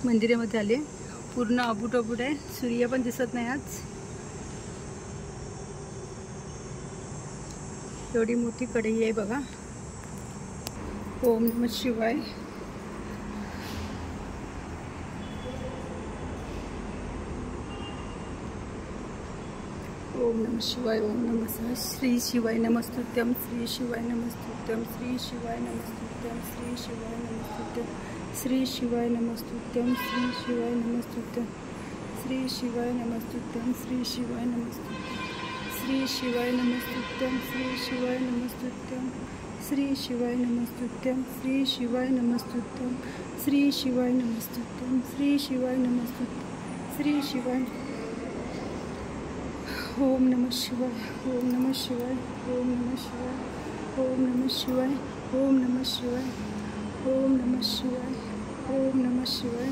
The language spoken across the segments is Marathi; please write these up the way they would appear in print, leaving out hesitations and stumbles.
मंदिरामध्ये आले. पूर्ण अबूट आहे, सूर्य पण दिसत नाही आज. एवढी मोठी कढई आहे बघा. ओम नमः शिवाय. ओम नमः शिवाय. ओम नमः श्री शिवाय नमस्तुत्यम. श्री शिवाय नमस्तुत्यम. श्री शिवाय नमस्तुत्यम. श्री शिवाय नमस्तुत्यम. श्री शिवाय नमस्तुत्यम. श्री शिवाय नमस्तुत्यम. श्री शिवाय नमस्तुत्यम. श्री शिवाय नमस्तुत्यम. श्री शिवाय नमस्तुत्यम. श्री शिवाय नमस्तुत्यम. श्री शिवाय नमस्तुत्यम. श्री शिवाय नमस्तुत्यम. श्री शिवाय नमस्तुत्यम. श्री शिवाय नमस्तुत्यम. श्री शिवाय. ओम नमः शिवाय. ओम नमः शिवाय. ओम नमः शिवाय. ओम नमः शिवाय. ओम नमः शिवाय. ओम नमः शिवाय. ओम नमः शिवाय.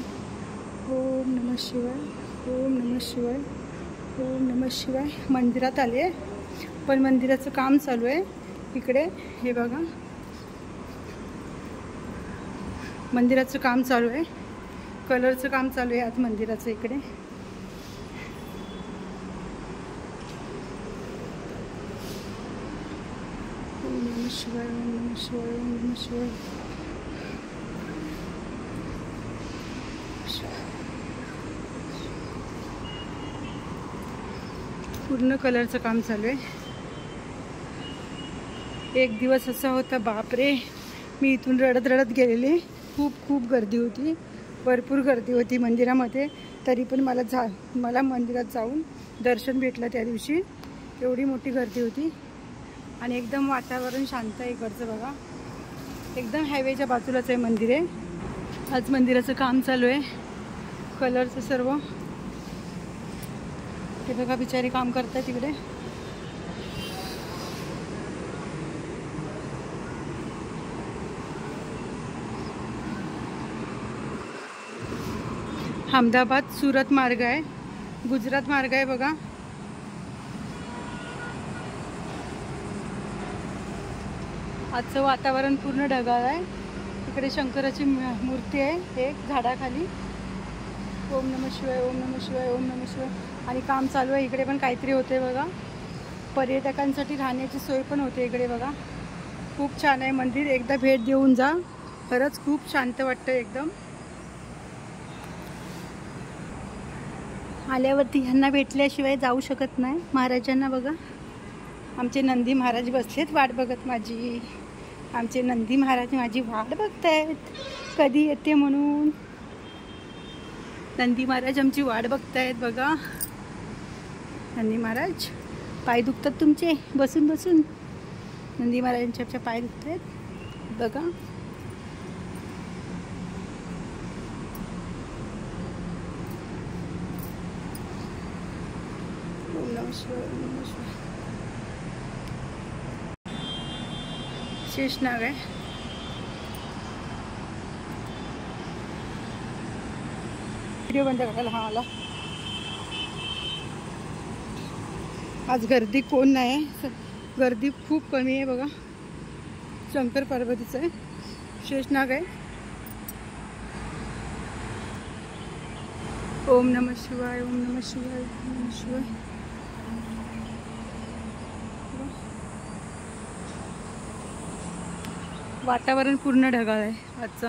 ओम नमः शिवाय. ओम नमः शिवाय. ओम नमः शिवाय. मंदिरात आले, पण मंदिराचं काम चालू आहे इकडे. हे बघा, मंदिराचं काम चालू आहे. कलरचं काम चालू आहे आज मंदिराचं इकडे. ओम नमः शिवाय. ओम नमः शिवाय. ओम नमः शिवाय. पूर्ण कलरचं काम चालू आहे. एक दिवस असा होता, बापरे, मी इथून रडत रडत गेलेले. खूप गर्दी होती, भरपूर गर्दी होती मंदिरामध्ये. तरी पण मला मंदिरात जाऊन दर्शन भेटलं त्या दिवशी. एवढी मोठी गर्दी होती आणि एकदम वातावरण शांत आहे इकडचं बघा. एकदम हायवेच्या बाजूलाच आहे मंदिर आहे. आज मंदिराचं काम चालू आहे, कलरचं सर्व. ते बघा, बिचारी काम करतात तिकडे. अहमदाबाद सुरत मार्ग आहे, गुजरात मार्ग आहे बघा. आजचं वातावरण पूर्ण ढगाळ आहे. इकडे शंकराची मूर्ती आहे एक झाडाखाली. ओम नमः शिवाय. ओम नमः शिवाय. ओम नमः शिवाय. आणि काम चालू आहे इकडे पण. काहीतरी होते बघा. पर्यटकांसाठी राहण्याची सोय पण होते इकडे बघा. खूप छान आहे मंदिर, एकदा भेट देऊन जा. खरंच खूप शांत वाटतं एकदम. आल्यावरती ह्यांना भेटल्याशिवाय जाऊ शकत नाही, महाराजांना बघा. आमचे नंदी महाराज बसलेत वाट बघत माझी. आमचे नंदी महाराज माझी वाट बघतायत, कधी येते म्हणून. नंदी महाराज आमची वाट बघतायत बघा. नंदी महाराज, पाय दुखतात तुमचे बसून बसून. नंदी महाराजांच्या पाय दुखत आहेत बघा. ओम नमः शिवाय. ओम नमः शिवाय. शेषनाग आहे. व्हिडिओ बंद करायला. हा आला. आज गर्दी कोण नाही, गर्दी खूप कमी आहे बघा. शंकर पार्वतीचं आहे, शेषनाग आहे. ओम नमः शिवाय. ओम नमः शिवाय. ओम नमः शिवाय. वातावरण पूर्ण ढगाळ आहे आजचं.